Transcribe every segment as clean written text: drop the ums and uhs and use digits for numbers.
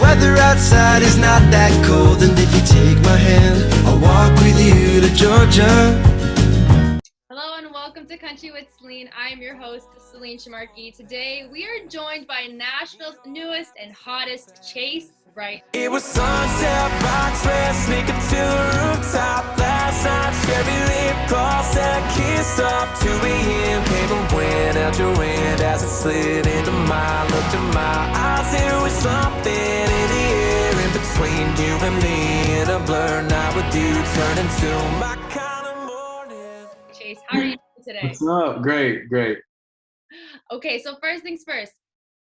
weather outside is not that cold, and if you take my hand, I'll walk with you to Georgia. Hello and welcome to Country with Celine. I am your host, Celine Shamarky. Today we are joined by Nashville's newest and hottest Chase Wright. It was sunset, box red, sneak up to the rooftop. Last night, cherry lip gloss, and I kissed off 2 a.m. Came and went out your wind as it slid into my, looked in my eyes. There was something in the air in between you and me, and a blur night with you turned into my kind of morning. Chase, how are you today? What's up? Great. Okay, so first things first.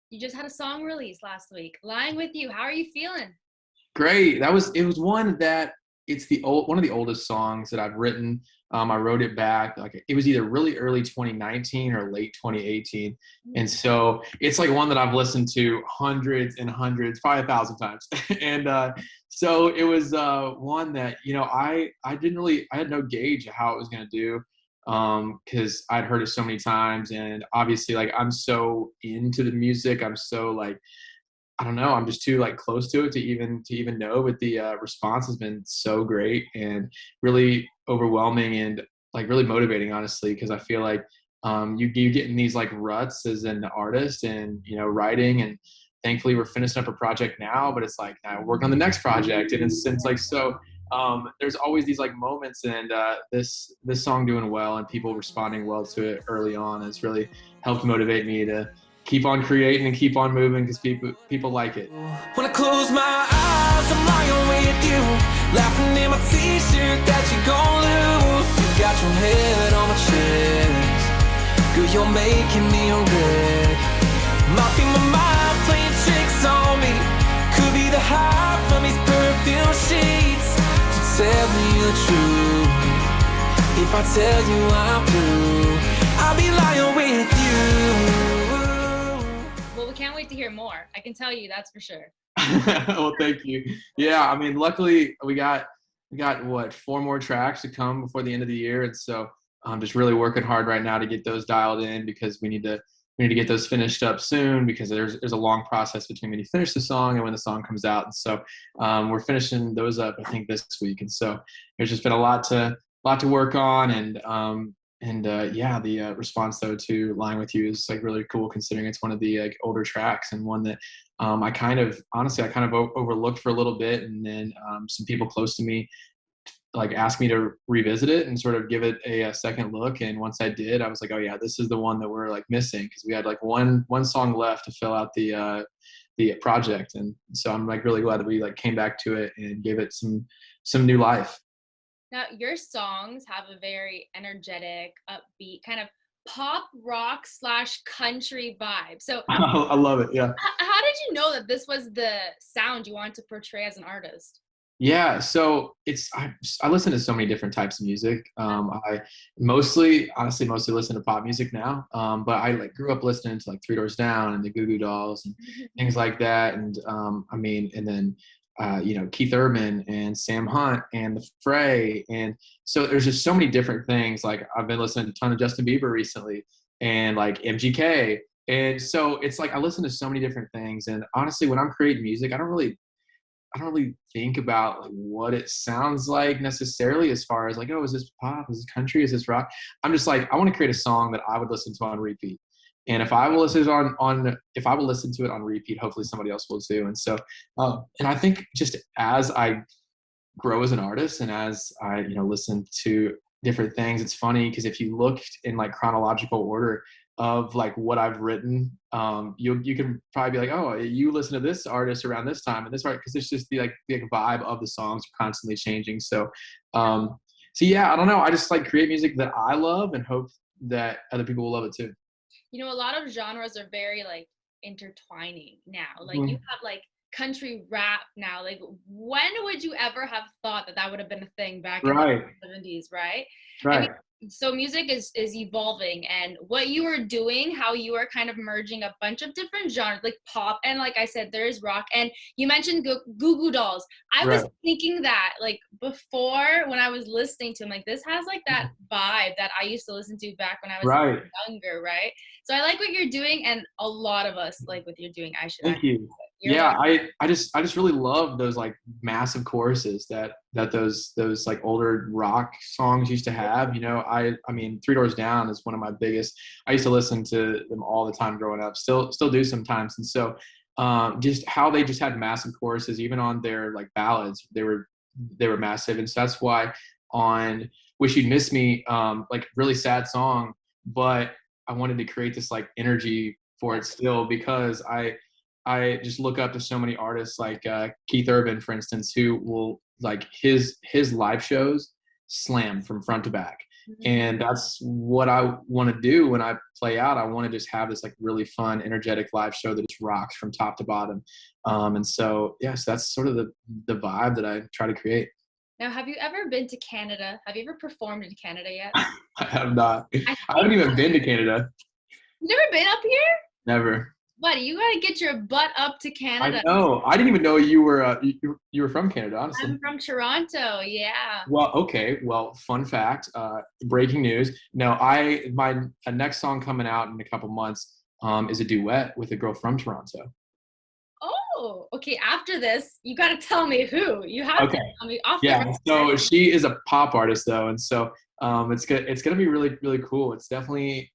You just had a song release last week. Lying with You. How are you feeling? Great. It was one that one of the oldest songs that I've written. I wrote it back it was either really early 2019 or late 2018, and so it's like one that I've listened to hundreds and hundreds, probably 1,000 times. And so it was one that I had no gauge of how it was going to do, because I'd heard it so many times, and obviously I'm so into the music. I'm so I don't know, I'm just too close to it to even know, but the response has been so great and really overwhelming and really motivating, honestly, because I feel like you get in these ruts as an artist and writing, and thankfully we're finishing up a project now, but it's now work on the next project, and it's so there's always these moments, and this song doing well and people responding well to it early on has really helped motivate me to keep on creating and keep on moving, because people like it. When I close my eyes, I'm lying with you, laughing in my t-shirt that you gon' lose. You got your head on my chest, girl, you're making me a wreck. Might be my mind playing tricks on me, could be the high from these perfume sheets. To tell me the truth, if I tell you I'm through, I'll be lying with you. Well, we can't wait to hear more. I can tell you that's for sure. Well, thank you. Yeah, I mean, luckily we got what, 4 more tracks to come before the end of the year, and so I'm just really working hard right now to get those dialed in, because we need to get those finished up soon, because there's a long process between when you finish the song and when the song comes out, and so we're finishing those up I think this week, and so there's just been a lot to work on, and the response though to Lying with You is really cool, considering it's one of the older tracks, and one that I kind of overlooked for a little bit, and then some people close to me asked me to revisit it and sort of give it a second look, and once I did, I was like, oh yeah, this is the one that we're missing, because we had one song left to fill out the project, and so I'm really glad that we came back to it and gave it some new life. Now, your songs have a very energetic, upbeat, kind of pop rock / country vibe. So I love it. Yeah. How did you know that this was the sound you wanted to portray as an artist? Yeah, so I listen to so many different types of music. I honestly mostly listen to pop music now. But I grew up listening to Three Doors Down and the Goo Goo Dolls and things like that. And and then Keith Urban and Sam Hunt and the Fray, and so there's just so many different things. I've been listening to a ton of Justin Bieber recently, and MGK, and so it's I listen to so many different things. And honestly, when I'm creating music, I don't really think about what it sounds like necessarily, as far as oh, is this pop, is this country, is this rock. I'm just I want to create a song that I would listen to on repeat. And if I will listen to it on repeat, hopefully somebody else will too. And so, and I think just as I grow as an artist, and as I listen to different things, it's funny, because if you looked in chronological order of what I've written, you can probably be oh, you listen to this artist around this time and this art, because it's just the vibe of the songs are constantly changing. So yeah, I don't know. I just create music that I love and hope that other people will love it too. A lot of genres are very intertwining now. You have country rap now. When would you ever have thought that would have been a thing back in the 70s, right? Right. So music is evolving, and what you are doing, how you are kind of merging a bunch of different genres, pop, and I said, there is rock, and you mentioned Goo Goo Dolls. I was thinking that before, when I was listening to them, this has that vibe that I used to listen to back when I was younger, right? So I like what you're doing, and a lot of us like what you're doing. Thank you. Yeah, I just really love those like massive choruses that those like older rock songs used to have. You know, I mean, Three Doors Down is one of my biggest. I used to listen to them all the time growing up. Still do sometimes. And so just how they just had massive choruses, even on their like ballads, they were massive. And so that's why on Wish You'd Miss Me, like really sad song, but I wanted to create this like energy for it still because I just look up to so many artists like Keith Urban, for instance, who will like his live shows slam from front to back. And that's what I want to do when I play out. I want to just have this like really fun, energetic live show that just rocks from top to bottom. And so, yes, that's sort of the vibe that I try to create. Now, have you ever been to Canada? Have you ever performed in Canada yet? I have not. I I haven't think even been to Canada. you've never been up here? Never. Buddy, you gotta get your butt up to Canada. I know. I didn't even know you were you were from Canada, honestly. I'm from Toronto, yeah. Well, okay. Well, fun fact, breaking news. No, my next song coming out in a couple months is a duet with a girl from Toronto. Oh, okay. After this, you gotta tell me who. You have to Okay. tell me off the Yeah. record. So she is a pop artist though, and so it's gonna be really really cool. It's definitely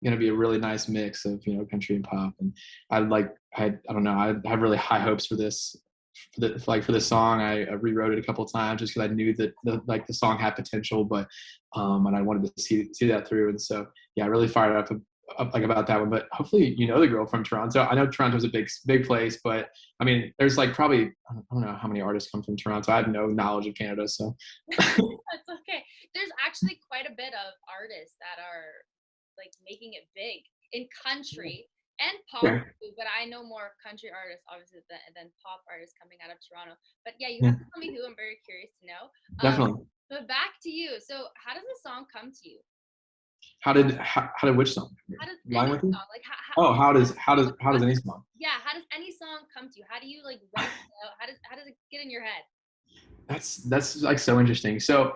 gonna be a really nice mix of country and pop. And I don't know, I have really high hopes for this. For this song, I rewrote it a couple of times just because I knew that the song had potential, but and I wanted to see that through. And so yeah, I really fired up like about that one. But hopefully the girl from Toronto. I know Toronto's a big place, but I mean there's like probably I don't know how many artists come from Toronto. I have no knowledge of Canada, so That's okay. There's actually quite a bit of artists that are like making it big in country and pop yeah, too, but I know more country artists obviously than pop artists coming out of Toronto. But yeah, you yeah, have to tell me who. I'm very curious to know. definitely. But back to you. So how does the song come to you? How did which song? How does Lying any with you? song like Oh, how does any song? yeah, how does any song come to you? How do you like write it out? How does it get in your head? That's like so interesting. So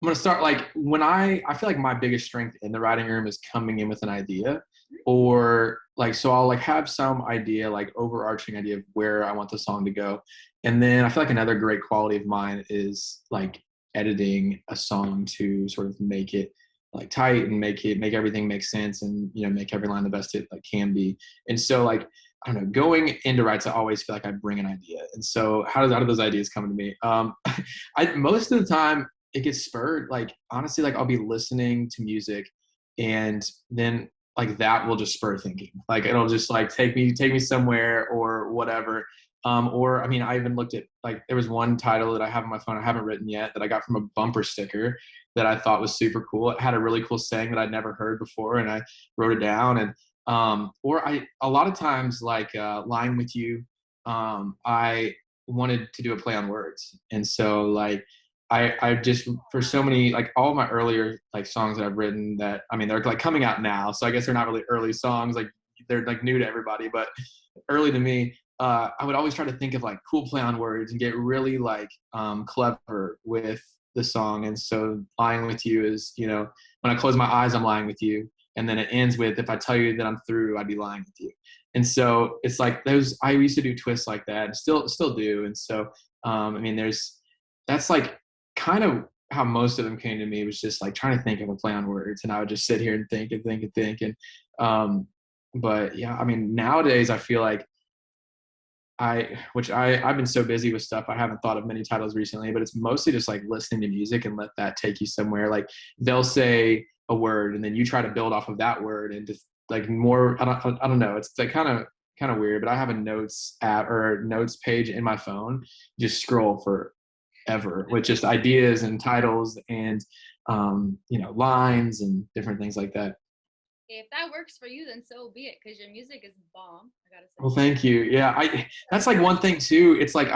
I'm gonna start like when I feel like my biggest strength in the writing room is coming in with an idea, or like so I'll like have some idea, like overarching idea of where I want the song to go, and then I feel like another great quality of mine is like editing a song to sort of make it like tight and make everything make sense and make every line the best it like can be. And so like I don't know, going into writes, I always feel like I bring an idea. And so how do those ideas come to me? I most of the time it gets spurred. Like honestly, like I'll be listening to music, and then like that will just spur thinking. Like it'll just like take me somewhere or whatever. Or I mean, I even looked at like there was one title that I have on my phone I haven't written yet that I got from a bumper sticker that I thought was super cool. It had a really cool saying that I'd never heard before, and I wrote it down. And or a lot of times like Lying with You, I wanted to do a play on words, and so like I just for so many like all my earlier like songs that I've written that I mean they're like coming out now, so I guess they're not really early songs, like they're like new to everybody, but early to me. I would always try to think of like cool play on words and get really like clever with the song. And so Lying with You is when I close my eyes I'm lying with you, and then it ends with if I tell you that I'm through I'd be lying with you. And so it's like those I used to do twists like that and still do. And so I mean that's like kind of how most of them came to me, was just like trying to think of a play on words, and I would just sit here and think and think and think. And but yeah, I mean nowadays I feel like I've been so busy with stuff I haven't thought of many titles recently, but it's mostly just like listening to music and let that take you somewhere. Like they'll say a word and then you try to build off of that word and just like more I don't know, it's like kind of weird, but I have a notes app or notes page in my phone, just scroll forever with just ideas and titles and lines and different things like that. If that works for you, then so be it, because your music is bomb. I gotta say. Well, thank you. Yeah, that's like one thing too. It's like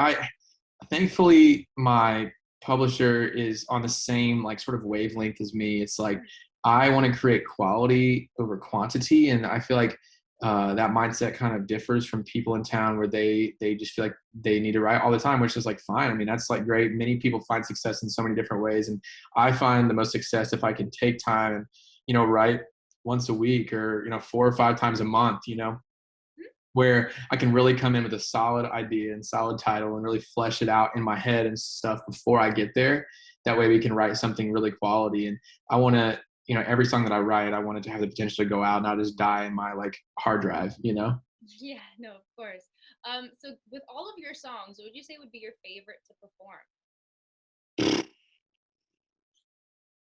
thankfully my publisher is on the same like sort of wavelength as me. It's like I want to create quality over quantity, and I feel like that mindset kind of differs from people in town where they just feel like they need to write all the time, which is like fine. I mean, that's like great. Many people find success in so many different ways, and I find the most success if I can take time and write once a week or 4 or 5 times a month. where I can really come in with a solid idea and solid title and really flesh it out in my head and stuff before I get there. That way we can write something really quality. And I want to, every song that I write, I want it to have the potential to go out, not just die in my like hard drive, Yeah, no, of course. So with all of your songs, what would you say would be your favorite to perform?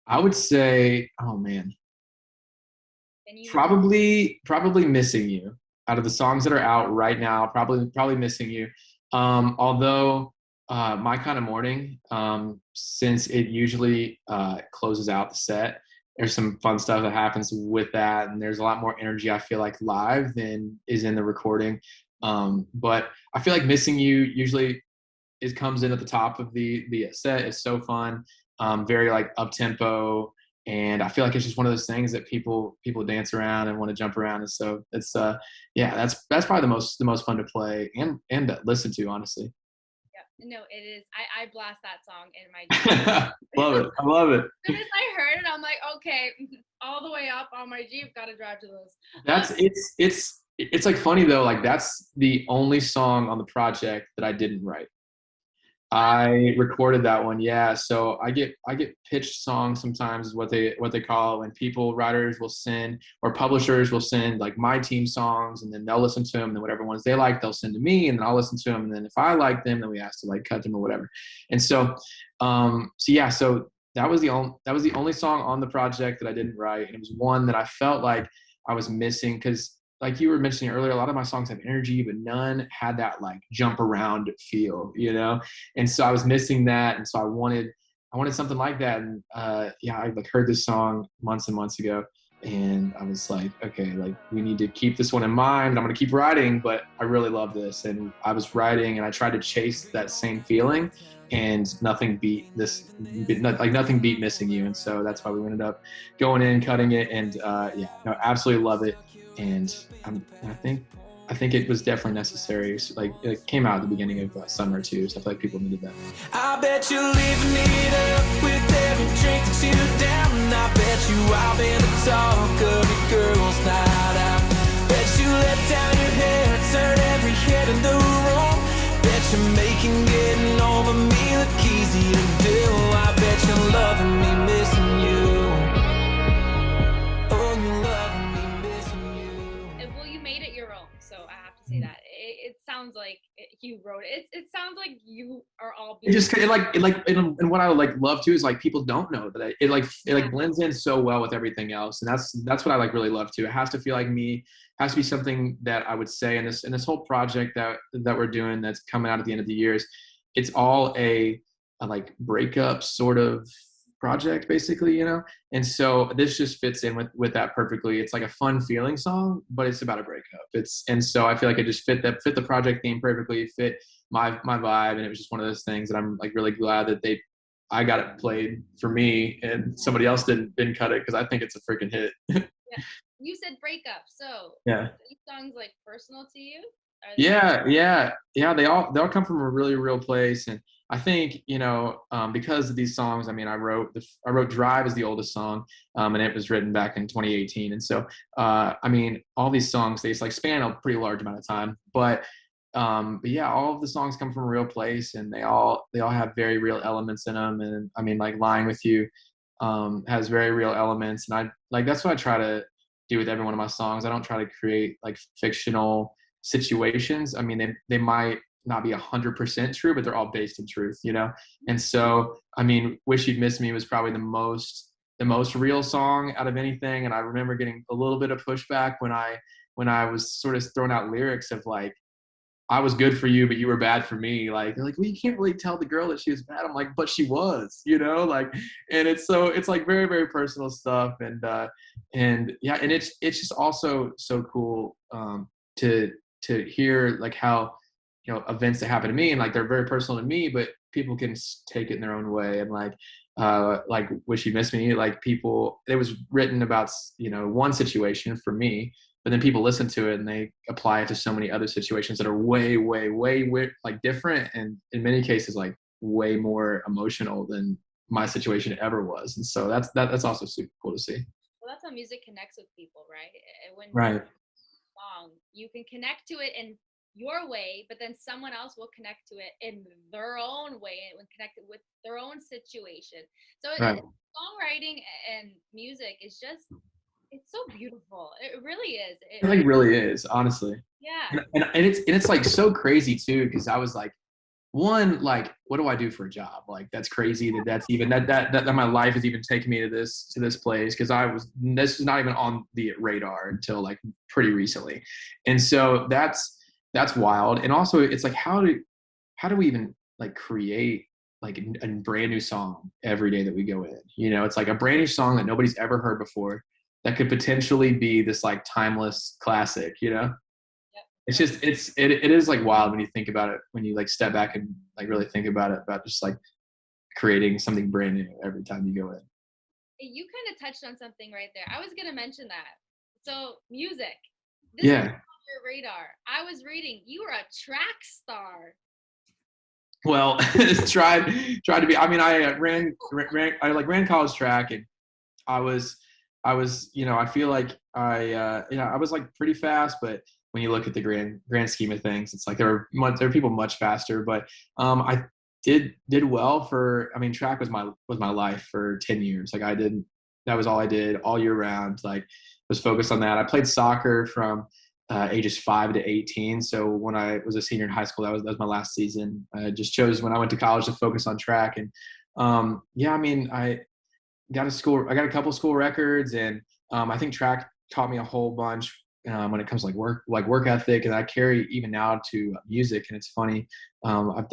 I would say, oh man, Can you? probably Missing You. Out of the songs that are out right now, probably Missing You. Although My Kind of Morning, since it usually closes out the set, there's some fun stuff that happens with that, and there's a lot more energy I feel like live than is in the recording. But I feel like Missing You usually comes in at the top of the set. It's so fun, very like up tempo, and I feel like it's just one of those things that people dance around and want to jump around. And so it's yeah, that's probably the most fun to play and to listen to, honestly. Yeah, no, it is. I blast that song in my Jeep. Love it. I love it. As soon as I heard it, I'm like, okay, all the way up on my Jeep, gotta drive to those. That's it's like funny though, like that's the only song on the project that I didn't write. I recorded that one, yeah. So I get pitched songs sometimes, is what they call it, when writers will send, or publishers will send like my team songs, and then they'll listen to them, and then whatever ones they like, they'll send to me, and then I'll listen to them, and then if I like them, then we ask to like cut them or whatever. And so, so that was the only song on the project that I didn't write, and it was one that I felt like I was missing because, like you were mentioning earlier, a lot of my songs have energy, but none had that like jump around feel, And so I was missing that, and so I wanted something like that. And I like heard this song months and months ago, and I was like, okay, like we need to keep this one in mind. I'm gonna keep writing, but I really love this. And I was writing, and I tried to chase that same feeling, and nothing beat Missing You. And so that's why we ended up going in, cutting it, and absolutely love it. And I think it was definitely necessary. Like it came out at the beginning of summer too, so I feel like people needed that. I bet you're living it up with every drink that you down. I bet you I've been the talk of your girls' night out. Bet you let down your hair, turn every head in the room. Bet you're making getting over me look easy to do. I bet you're loving me, missing you. Oh, you're loving me, missing you. Well, you made it your own, so I have to say that it sounds like you wrote it. It sounds like you are all. And what I would like love to is like people don't know that it blends in so well with everything else, and that's what I like really love too. It has to feel like me. It has to be something that I would say in this whole project that we're doing that's coming out at the end of the year. It's all a like breakup sort of project, basically, and so this just fits in with that perfectly. It's like a fun feeling song, but it's about a breakup. And so I feel like it just fit the project theme perfectly, fit my vibe, and it was just one of those things that I'm like really glad that I got it played for me and somebody else didn't cut it, because I think it's a freaking hit. Yeah. You said breakup, so Yeah. are these songs like personal to you? Yeah. They all come from a really real place, and I think because of these songs. I mean, I wrote Drive is the oldest song, and it was written back in 2018. And so, I mean, all these songs they like span a pretty large amount of time, but yeah, all of the songs come from a real place, and they all have very real elements in them. And I mean, like Lying With You has very real elements, and I like that's what I try to do with every one of my songs. I don't try to create like fictional situations. I mean, they might not be 100% true, but they're all based in truth, And so, I mean, Wish You'd Miss Me was probably the most real song out of anything. And I remember getting a little bit of pushback when I was sort of throwing out lyrics of like, I was good for you, but you were bad for me. Like, well, you can't really tell the girl that she was bad. I'm like, but she was, like, and it's like very, very personal stuff. And yeah, and it's just also so cool to hear like how, events that happen to me, and like they're very personal to me, but people can take it in their own way. And like Wish You Miss Me, like it was written about, one situation for me, but then people listen to it and they apply it to so many other situations that are way, way, way, way like different. And in many cases, like way more emotional than my situation ever was. And so that's also super cool to see. Well, that's how music connects with people, right? When Right. song, you can connect to it in your way, but then someone else will connect to it in their own way and connect it with their own situation. So Right. songwriting and music is just, it's so beautiful. It really is. It like really is, honestly. Yeah. And it's like so crazy too, because I was like, one, like, what do I do for a job? Like, that's crazy that's even that my life has even taken me to this place, because this was not even on the radar until like pretty recently. And so that's wild. And also it's like, how do we even like create like a brand new song every day that we go in? You know, it's like a brand new song that nobody's ever heard before that could potentially be this like timeless classic, you know? It's just it is like wild when you think about it, when you like step back and like really think about it, about just like creating something brand new every time you go in. You kind of touched on something right there. I was gonna mention that. So music. This was Yeah. on your radar. I was reading you were a track star. Well, tried to be. I mean, I ran college track, and I was, you know, I feel like I was like pretty fast, but when you look at the grand scheme of things, it's like there are people much faster. But I did well for. I mean, track was my life for 10 years. Like that was all I did all year round. Like, was focused on that. I played soccer from ages 5 to 18. So when I was a senior in high school, that was my last season. I just chose when I went to college to focus on track. And I mean, I got a couple school records, and I think track taught me a whole bunch when it comes to work ethic, and I carry even now to music. And it's funny, I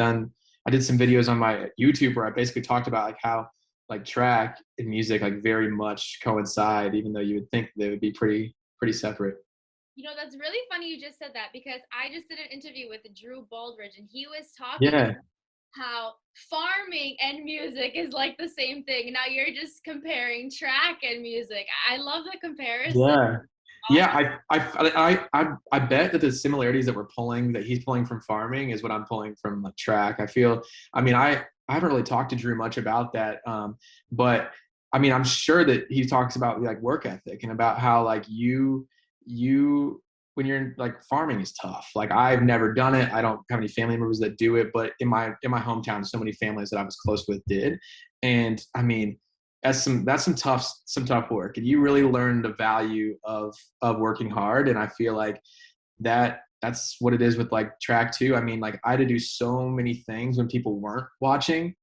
did some videos on my YouTube where I basically talked about like how like track and music like very much coincide, even though you would think they would be pretty separate. You know, that's really funny you just said that, because I just did an interview with Drew Baldridge, and he was talking Yeah. how farming and music is like the same thing. Now you're just comparing track and music. I love the comparison. Yeah. Yeah, I bet that the similarities that he's pulling from farming is what I'm pulling from like track. I mean, I haven't really talked to Drew much about that, but I mean, I'm sure that he talks about like work ethic and about how like you when you're in, like, farming is tough. Like, I've never done it. I don't have any family members that do it, but in my hometown, so many families that I was close with did, and I mean, that's some tough work, and you really learn the value of working hard. And I feel like that's what it is with like track too. I mean, like, I had to do so many things when people weren't watching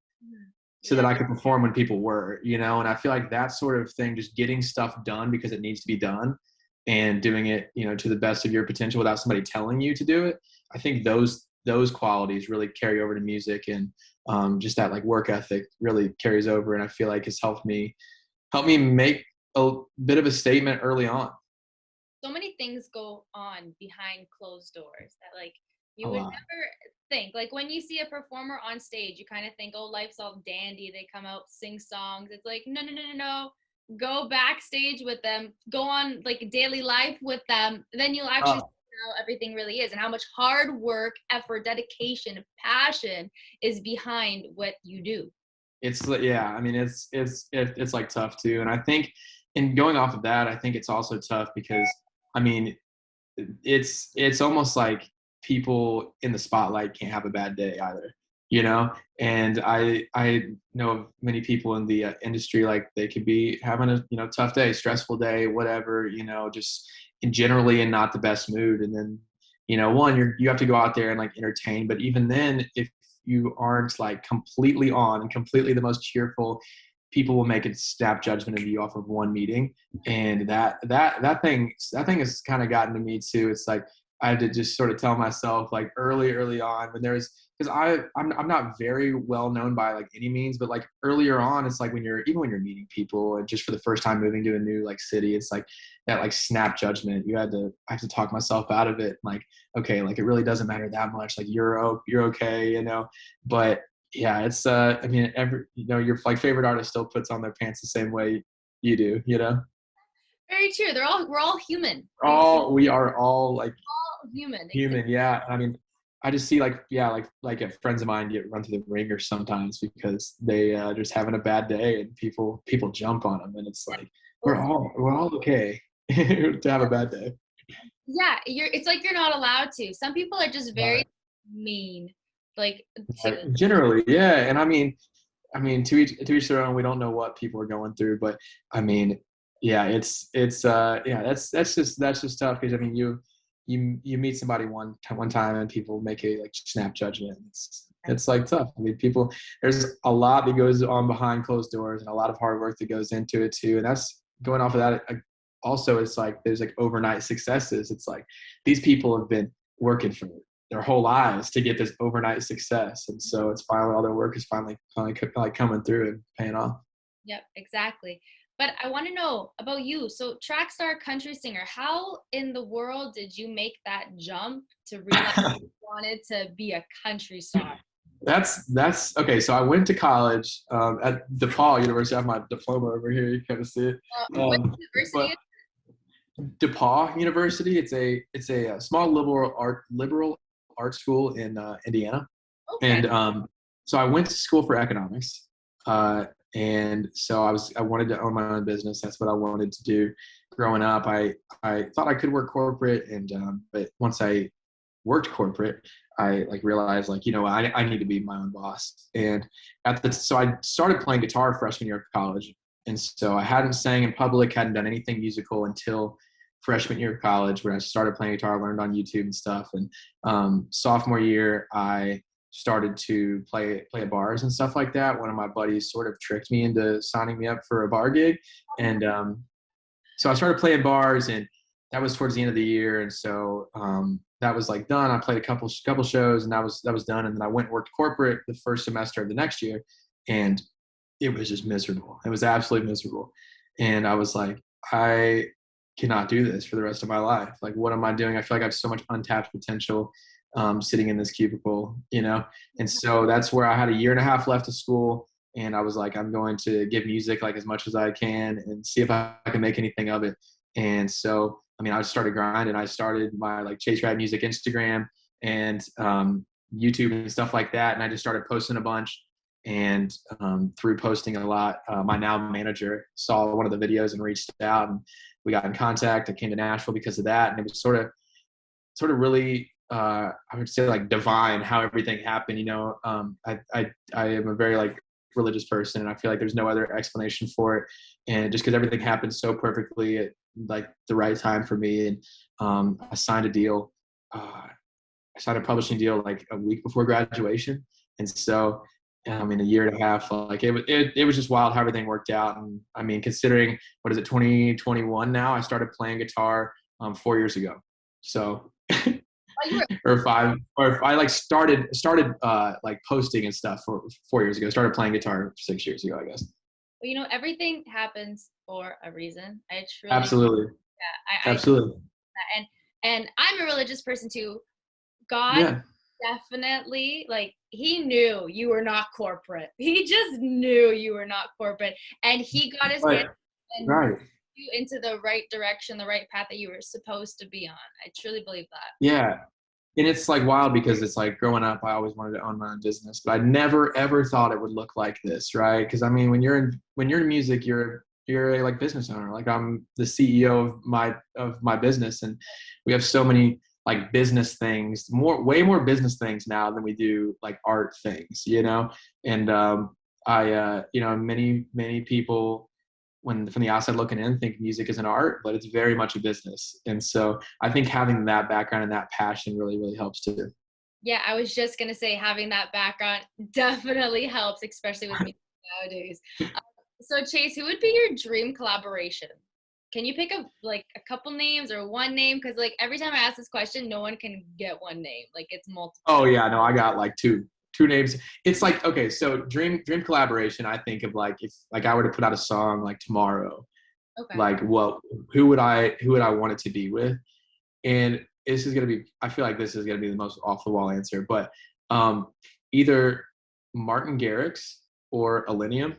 so that I could perform when people were, you know. And I feel like that sort of thing, just getting stuff done because it needs to be done and doing it, you know, to the best of your potential without somebody telling you to do it. I think those qualities really carry over to music, and just that like work ethic really carries over. And I feel like it's helped me make a bit of a statement early on. So many things go on behind closed doors that like you A would lot. never think. Like when you see a performer on stage, you kind of think, oh, life's all dandy. They come out, sing songs. It's like, no. Go backstage with them. Go on like daily life with them. Then you'll actually see how everything really is and how much hard work, effort, dedication, passion is behind what you do. It's yeah. I mean, it's like tough too. And I think, in going off of that, I think it's also tough because, I mean, it's almost like people in the spotlight can't have a bad day either, you know. And I know of many people in the industry, like, they could be having a, you know, tough day, stressful day, whatever, you know, just generally in not the best mood. And then, you know, you have to go out there and like entertain, but even then, if you aren't like completely on and completely the most cheerful, people will make a snap judgment of you off of one meeting. And that thing has kind of gotten to me too. It's like, I had to just sort of tell myself, like, early on, when there's, because I'm not very well known by like any means, but like earlier on, it's like when you're meeting people and just for the first time moving to a new like city, it's like that like snap judgment. I have to talk myself out of it. Like, okay, like, it really doesn't matter that much. Like, you're okay, you know. But yeah, it's I mean, your like favorite artist still puts on their pants the same way you do, you know. Very true. We're all human. We are all like All human. human. Yeah. I mean, I just see like, yeah, like friends of mine get run to the ringer sometimes because they just having a bad day, and people jump on them, and it's like, we're all okay to have a bad day. Yeah, it's like you're not allowed to. Some people are just very Right. mean, like to. Right. Generally, yeah. And I mean, to each their own. We don't know what people are going through, but I mean, yeah, yeah, that's just tough because I mean, you meet somebody one time and people make a like snap judgment. It's like tough. I mean, people, there's a lot that goes on behind closed doors and a lot of hard work that goes into it too. And that's going off of that. Also, it's like there's like overnight successes. It's like these people have been working for their whole lives to get this overnight success, and so it's finally all their work is finally like coming through and paying off. Yep, exactly. But I want to know about you. So, track star country singer, how in the world did you make that jump to realize you wanted to be a country star? That's okay. So I went to college at DePaul University. I have my diploma over here. You kind of see it. What Um, university? but DePaul University, it's a small liberal art school in Indiana. Okay. And so I went to school for economics, and so I wanted to own my own business. That's what I wanted to do. Growing up, I thought I could work corporate, and but once I worked corporate, I like realized like I need to be my own boss. And so I started playing guitar freshman year of college, and so I hadn't sang in public, hadn't done anything musical until freshman year of college when I started playing guitar, learned on YouTube and stuff. And sophomore year, I started to play at bars and stuff like that. One of my buddies sort of tricked me into signing me up for a bar gig. And so I started playing bars, and that was towards the end of the year. And so that was like done. I played a couple shows, and that was done. And then I went and worked corporate the first semester of the next year, and it was just miserable. It was absolutely miserable. And I was like, I cannot do this for the rest of my life. Like, what am I doing? I feel like I have so much untapped potential sitting in this cubicle, And so that's where I had a year and a half left of school. And I was like, I'm going to give music like as much as I can and see if I can make anything of it. And so, I mean, I started grinding. I started my like Chase Rap Music Instagram and YouTube and stuff like that. And I just started posting a bunch. And through posting a lot, my now manager saw one of the videos and reached out, and we got in contact. I came to Nashville because of that. And it was sort of really, I would say like divine how everything happened. I am a very like religious person, and I feel like there's no other explanation for it. And just because everything happened so perfectly at like the right time for me. And I signed a deal. I signed a publishing deal like a week before graduation. And so, I mean, a year and a half, like it was just wild how everything worked out. And I mean, considering, what is it, 2021 now, I started playing guitar 4 years ago. So, or I like started like posting and stuff for 4 years ago, started playing guitar 6 years ago, I guess. Well, everything happens for a reason. I truly, Absolutely. yeah, Absolutely. and I'm a religious person too. God Yeah. definitely, like, he knew you were not corporate. He just knew you were not corporate, and he got his Right. hand and Right. you into the right direction, the right path that you were supposed to be on. I truly believe that. Yeah. And it's like wild because it's like growing up, I always wanted to own my own business, but I never ever thought it would look like this, right? Because I mean, when you're in music, you're a like business owner. Like, I'm the CEO of my business, and we have so many like business things, way more business things now than we do like art things, And many people, when from the outside looking in, think music is an art, but it's very much a business. And so I think having that background and that passion really, really helps too. Yeah, I was just gonna say having that background definitely helps, especially with music nowadays. So Chase, who would be your dream collaboration? Can you pick a couple names or one name? Because like every time I ask this question, no one can get one name. Like, it's multiple. Oh yeah, no, I got like two names. It's like, okay, so dream collaboration. I think of like, if like I were to put out a song like tomorrow, Okay. like who would I want it to be with? And I feel like this is gonna be the most off the wall answer, but either Martin Garrix or Illenium.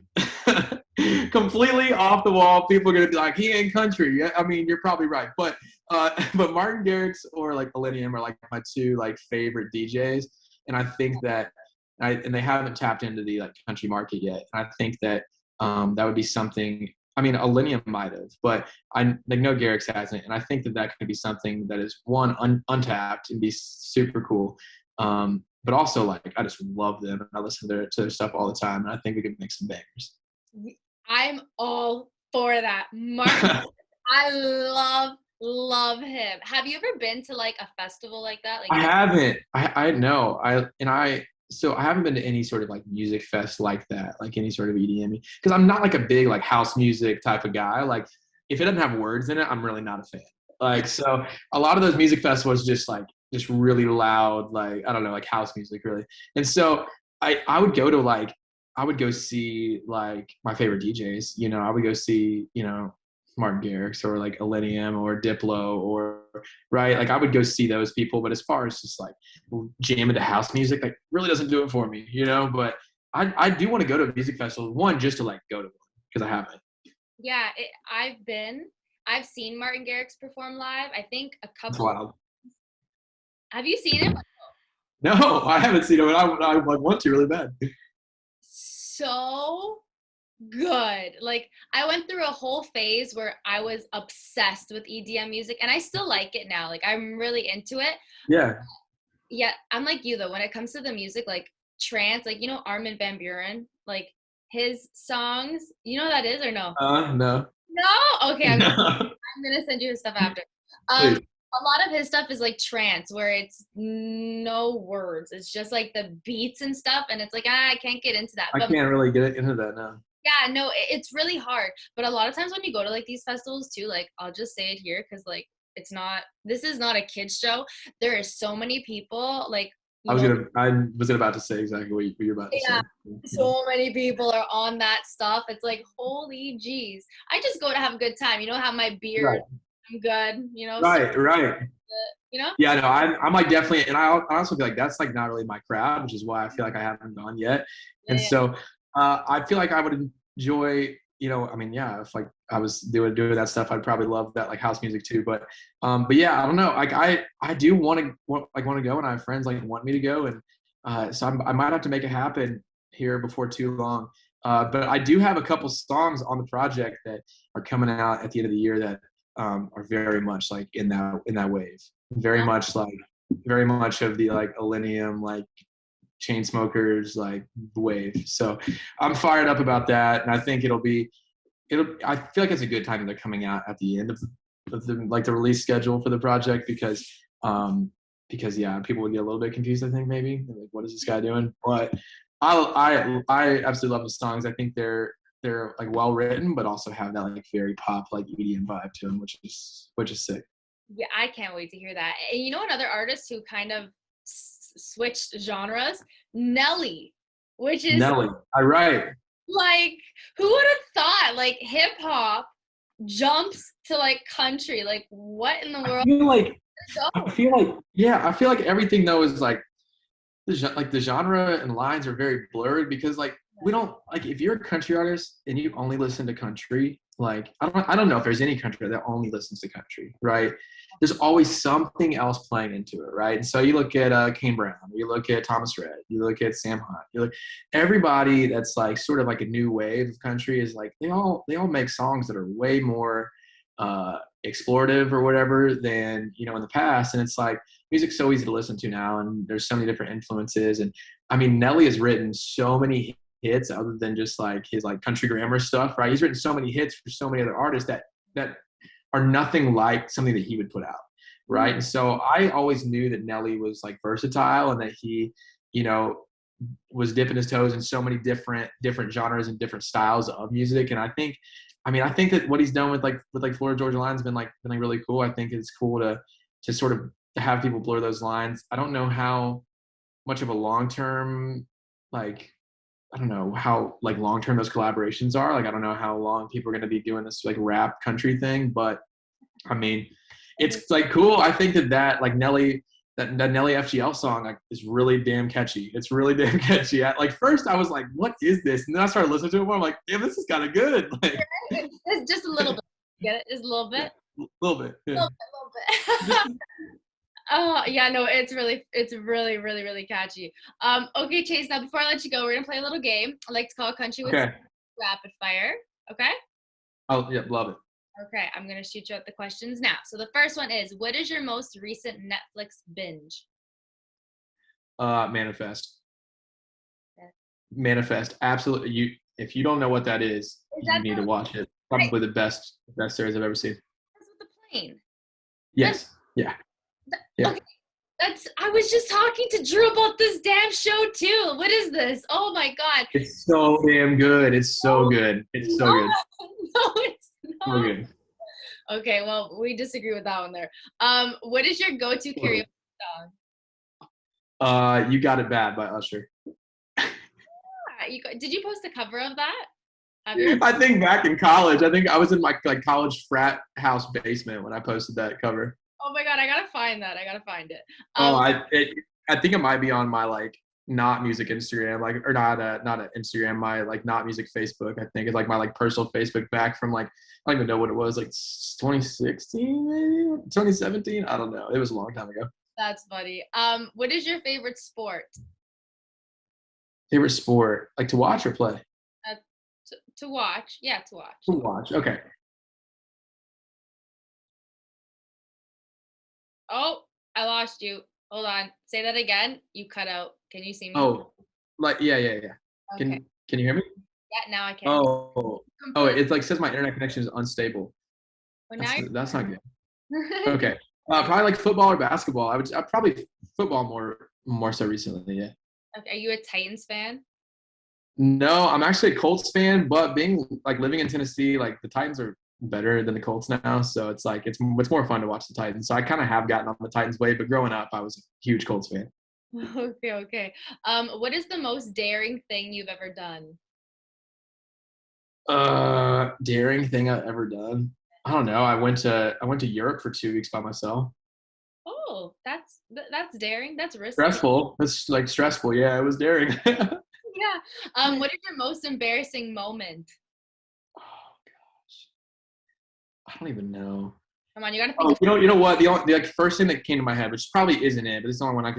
Completely off the wall. People are gonna be like, he ain't country. Yeah, I mean, you're probably right, but Martin Garrix or like Illenium are like my two like favorite DJs, and I think that and they haven't tapped into the like country market yet. And I think that that would be something I mean, Alinea might have, but I like know Garrix hasn't, and I think that that could be something that is one untapped and be super cool. But also like I just love them and I listen to their stuff all the time, and I think we could make some bangers. I'm all for that. Mark, I love him. Have you ever been to like a festival like that? Like I haven't. I know. So I haven't been to any sort of like music fest like that, like any sort of EDM, because I'm not like a big like house music type of guy. Like if it doesn't have words in it, I'm really not a fan. Like so a lot of those music festivals just really loud, like I don't know, like house music really. And so I would go to like I would go see like my favorite DJs, you know, I would go see, you know, Martin Garrix or like Illenium or Diplo or right, like I would go see those people. But as far as just like jamming to house music, like really doesn't do it for me, you know. But I do want to go to a music festival, one just to like go to one because I haven't. yeah, I've seen Martin Garrix perform live. I think a That's couple. wild. Have you seen him? No, I haven't seen it, but I like want to really bad. So good. Like I went through a whole phase where I was obsessed with EDM music and I still like it now. Like I'm really into it. Yeah. Yeah, I'm like you though. When it comes to the music, like trance, like you know Armin van Buuren, like his songs, you know what that is or no? No. No? Okay, I'm No. gonna send you his stuff after. Please. A lot of his stuff is like trance where it's no words. It's just like the beats and stuff and it's like I can't get into that. I But can't really get into that now. yeah, no, it's really hard. But a lot of times when you go to like these festivals too, like I'll just say it here because like this is not a kids show. There are so many people like I was about to say exactly what you're about to yeah, say. so many people are on that stuff. It's like holy jeez. I just go to have a good time. You know, have my beer. Right. I'm good. You know, so, Right. you know. Yeah, no, I'm like definitely, and I also feel like that's like not really my crowd, which is why I feel like I haven't gone yet. And Yeah. so I feel like I would enjoy, you know, I mean, yeah, if like I was doing that stuff, I'd probably love that like house music too. But yeah, I don't know. Like I do want to go, and I have friends like want me to go, and so I might have to make it happen here before too long. But I do have a couple songs on the project that are coming out at the end of the year that are very much like in that wave. Very much of the like Illenium, like Chainsmokers, like wave. So I'm fired up about that, and I think I feel like it's a good time that they're coming out at the end of the like the release schedule for the project because yeah, people would get a little bit confused. I think maybe like what is this guy doing? But I absolutely love the songs. I think they're like well written, but also have that like very pop like EDM vibe to them, which is sick. Yeah, I can't wait to hear that. And you know another artist who kind of switched genres? Nelly, which is Nelly, I right. like, who would have thought like hip hop jumps to like country? Like, what in the I world? feel like Go. I feel like everything though is like the genre and lines are very blurred because like we don't like if you're a country artist and you only listen to country, like I don't know if there's any country that only listens to country, right? There's always something else playing into it, right? And so you look at Kane Brown, you look at Thomas Rhett, you look at Sam Hunt, you look everybody that's like sort of like a new wave of country is like they all make songs that are way more explorative or whatever than you know in the past. And it's like music's so easy to listen to now, and there's so many different influences. And I mean, Nelly has written so many hits other than just like his like country grammar stuff, right? He's written so many hits for so many other artists that are nothing like something that he would put out, right? And so I always knew that Nelly was like versatile and that he, you know, was dipping his toes in so many different genres and different styles of music. And I think that what he's done with Florida Georgia Line has been really cool. I think it's cool to sort of have people blur those lines. I don't know how much of a long-term like I don't know how like long-term those collaborations are. Like I don't know how long people are going to be doing this like rap country thing, but I mean, it's like cool. I think that like Nelly that Nelly FGL song like is really damn catchy. It's really damn catchy. Like first I was like, what is this? And then I started listening to it more. I'm like, damn, this is kind of good. Like Just a little bit. Get it? Just a little bit. A little bit. Yeah. A little bit. Oh yeah, no, it's really, really, really catchy. Okay, Chase. Now before I let you go, we're gonna play a little game. I like to call Country with Okay. Rapid Fire. Okay. Oh, yeah, love it. Okay, I'm gonna shoot you out the questions now. So the first one is, what is your most recent Netflix binge? Manifest. Yeah. Manifest. Absolutely. If you don't know what that is, Is you that need the to watch it. Probably the best series I've ever seen. that's with the plane? That's Yes. Yeah. Yeah. okay. I was just talking to Drew about this damn show too. What is this? Oh my god. It's so damn good. It's so No, good. It's so no, good. no, it's So not. good. Okay, well, we disagree with that one there. What is your go-to karaoke song? You Got It Bad by Usher. Did you post a cover of that? Have you? I think back in college, I think I was in my like college frat house basement when I posted that cover. Oh my god, I gotta find that. I gotta find it. Oh, Um, I think it might be on my like not music Instagram, like or not a Instagram, my like not music Facebook. I think it's like my like personal Facebook back from like I don't even know what it was, like 2016, maybe 2017. I don't know. It was a long time ago. that's funny. What is your favorite sport? Favorite sport, like to watch or play? Uh, to watch. Yeah, to watch. To watch. Okay. Oh, I lost you. Hold on. Say that again. You cut out. Can you see me? Oh, like yeah. Okay. Can you hear me? Yeah, now I can. Oh, Completely. it's like says my internet connection is unstable. Well, now That's not good. you're- Okay. Probably like football or basketball. I probably football more so recently. Yeah. Okay, are you a Titans fan? No, I'm actually a Colts fan, but being like living in Tennessee, like the Titans are better than the Colts now, so it's like it's more fun to watch the Titans. So I kind of have gotten on the Titans way, but growing up, I was a huge Colts fan. Okay, okay. What is the most daring thing you've ever done? Daring thing I've ever done. I don't know. I went to Europe for 2 weeks by myself. Oh, that's daring. That's risky. Stressful. It's like stressful. Yeah, it was daring. Yeah. What is your most embarrassing moment? Oh gosh, I don't even know. Come on, you gotta think Oh, of you know what? The like first thing that came to my head, which probably isn't it, but it's the only one I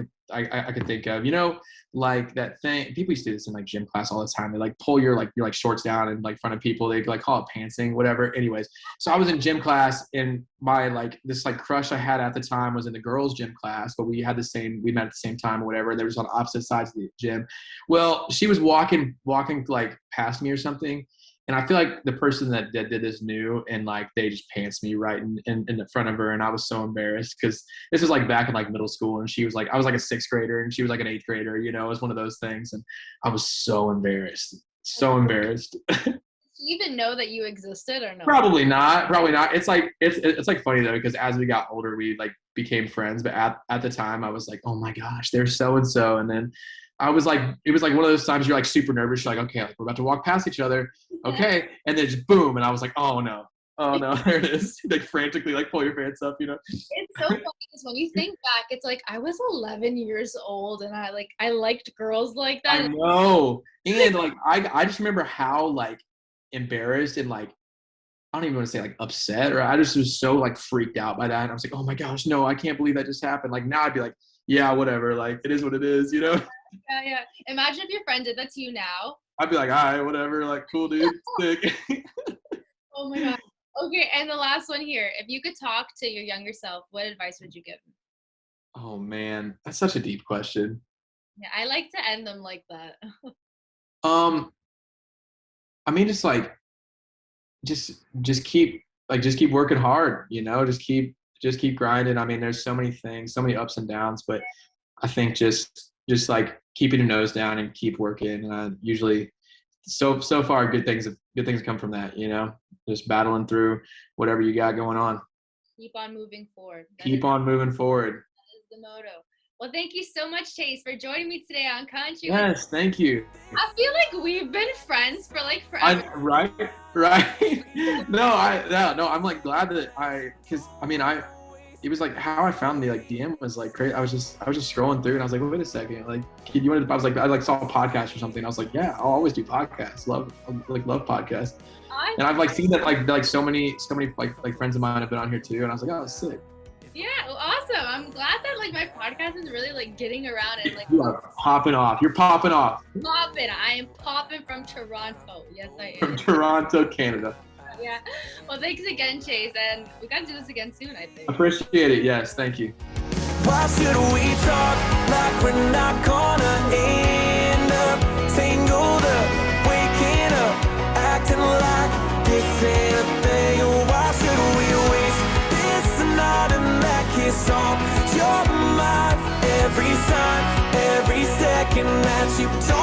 could think of. You know, like that thing. People used to do this in like gym class all the time. They like pull your like shorts down in like front of people. They like call it pantsing, whatever. Anyways, so I was in gym class, and my like this like crush I had at the time was in the girls' gym class, but we met at the same time or whatever. And they were just on opposite sides of the gym. Well, she was walking like past me or something. And I feel like the person that did this knew, and like they just pants me right in the front of her, and I was so embarrassed because this was like back in like middle school, and she was like I was like a 6th grader, and she was like an 8th grader. You know, it was one of those things, and I was so embarrassed, so embarrassed. do you even know that you existed or no? Probably not, probably not. It's like it's like funny though because as we got older, we like became friends, but at the time I was like, oh my gosh, they're so and so, and then. I was like, it was like one of those times you're like super nervous. You're like, okay, like we're about to walk past each other. Okay. And then just boom. And I was like, oh no, there it is. Like frantically like pull your pants up, you know? It's so funny because when you think back, it's like I was 11 years old and I liked girls like that. I know. And like, I just remember how like embarrassed and like, I don't even want to say like upset or I just was so like freaked out by that. And I was like, oh my gosh, no, I can't believe that just happened. Like now I'd be like, yeah, whatever. Like it is what it is, you know? Yeah, yeah. Imagine if your friend did that to you now. I'd be like, all right, whatever. Like, cool, dude. Sick. Oh my god. Okay, and the last one here. If you could talk to your younger self, what advice would you give? Oh man, that's such a deep question. Yeah, I like to end them like that. Um, I mean, just like, just keep working hard. You know, just keep grinding. I mean, there's so many things, so many ups and downs, but I think just like keeping your nose down and keep working. Usually, so far, good things have come from that. You know, just battling through whatever you got going on. Keep on moving forward. Keep on moving forward. That is the motto. Well, thank you so much, Chase, for joining me today on Country. Yes, thank you. I feel like we've been friends for like forever. Right. No, I'm like glad that because I mean, it was like how I found the like DM was like crazy. I was just scrolling through and I was like, wait a second, like you wanted? I was like, I like saw a podcast or something. I was like, yeah, I'll always do podcasts. Love podcasts. And I've like seen that like so many like friends of mine have been on here too. And I was like, oh, sick. Yeah, well, awesome. I'm glad that like my podcast is really like getting around and like You are popping off. You're popping off. popping. I am popping from Toronto. Yes, I am. From Toronto, Canada. Yeah. Well, thanks again, Chase, and we got to do this again soon, I think. Appreciate it. Yes, thank you. Why should we talk like we're not gonna end up tangled up, waking up, acting like this ain't a thing? Why should we waste this night and that kiss on your mind every time, every second that you talk?